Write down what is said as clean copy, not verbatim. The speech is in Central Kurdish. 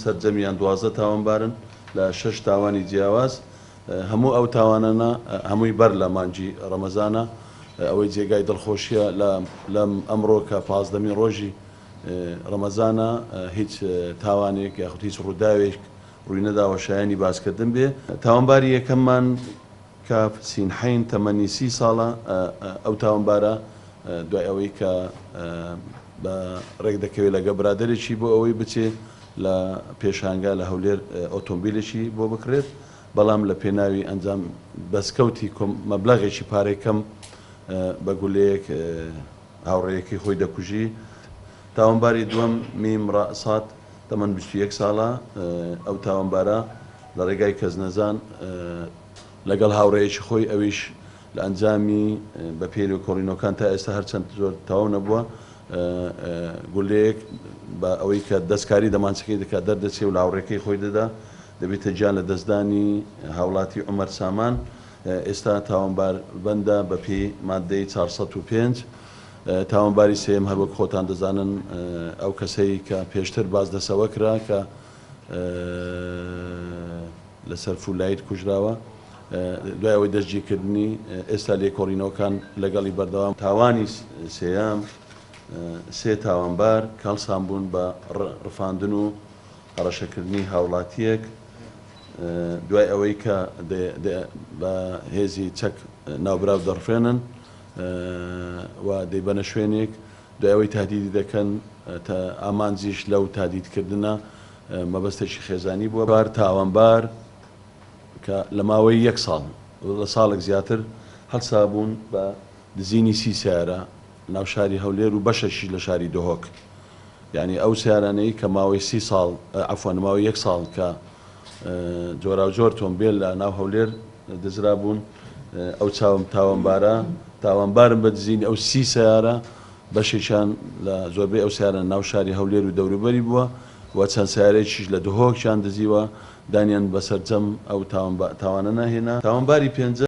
سەرجەمیان 12 تاوانبارن لە 6 تاوانی جیاواز هەموو ئەو تاوانانە هەمووی بەر لە مانجی ڕەمەزانە ئەوەی جێگای دڵخۆشیە لەم ئەمڕۆ کە 15مین ڕۆژی ڕەمەزانە هیچ تاوانێک یاخود هیچ ڕووداوێک ڕووی نەداوە شایانی باسکردن بێ. تاوانباری یەکەممان کە سینحین تەمەنی 30 ساڵە ئەو تاوانبارە دوای ئەوەی کە بە ڕێک دەکەوێت لەگە برادێکی بۆ ئەوەی بچێت لە پێشانگا لە هەولێر ئۆتۆمبیلێکی بۆ بکرێت بەڵام لە پێناوی ئەنجام بەسکەوتی مەبلەغێکی پارێکەم بە گولەیەک هاوڕێیەکی خۆی دەکوژی. تاوانباری دووەم میم ڕائسات تەمەن 21 ساڵە ئەو تاوانبارە لە ڕێگای کەزنەزان لەگەڵ هاوڕێیەکی خۆی ئەویش لە ئەنجامی بە پێی و کۆڕینۆکان تا ئێستا هەرچەند زۆر تەواو نەبووە گولەیەک بە ئەوەی کە دەستکاری دەمانچەکەی دەکات دەردەچێ و لە هاوڕێکەی خۆی دەدا دەبێتە گیان لە دەستدانی هاوڵاتی عومەر سامان. ئێستا تاوانبار بەندە بە پێی مادەی 405. تاوانباری سێم هەروەک خۆتان دەزانن ئەو کەسەی کە پێشتر باز دەسەوە کرا کە لەسەر فولایت کوژراوە دوای ئەوەی دەستگیرکردنی ئێستا لێکۆڕینەوەکان لەگەڵی بەردەوام. تاوانی سێیام سێ تاوانبار کەڵسان بوون بە ڕفاندن و هەڕەشەکردنی هاوڵاتیەک دوای ئەوەی کە بە هێزی چەک ناوبراو دەڕفێنن و دەیبەنە شوێنێک دوای ئەوەی تهدیدی دەکەن ئامانجیش لەو تهدیدکردنە مەبەستێکی خێزانی بووە. بار تاوانبار کە لە ماوەی 1 ساڵ لە ساڵێک زیاتر هەڵسا بوون بە دزینی 30 سیارە ناو شاری هەولێر و بەشەشی لە شاری دۆهۆک. یعنی ئەو سیارانەی کە ماوەی 30 ساڵ عەفوان ماوەی 1 ساڵ کە جۆرا تۆمبیل لە ناو هەولێر دزرا بوون ئەو تاوانبارن بە دزینی ئەو 30 سیارە بەشێکیان لە زۆربەی ئەو سیارە ناو شاری هەولێر و دەوروبەری بووە و چەند سیارێکیش لە دۆهۆکیان دزیوە دانیان بەسەرجەم ئەو تاوانە ناهێنا. تاوانباری پێنجەم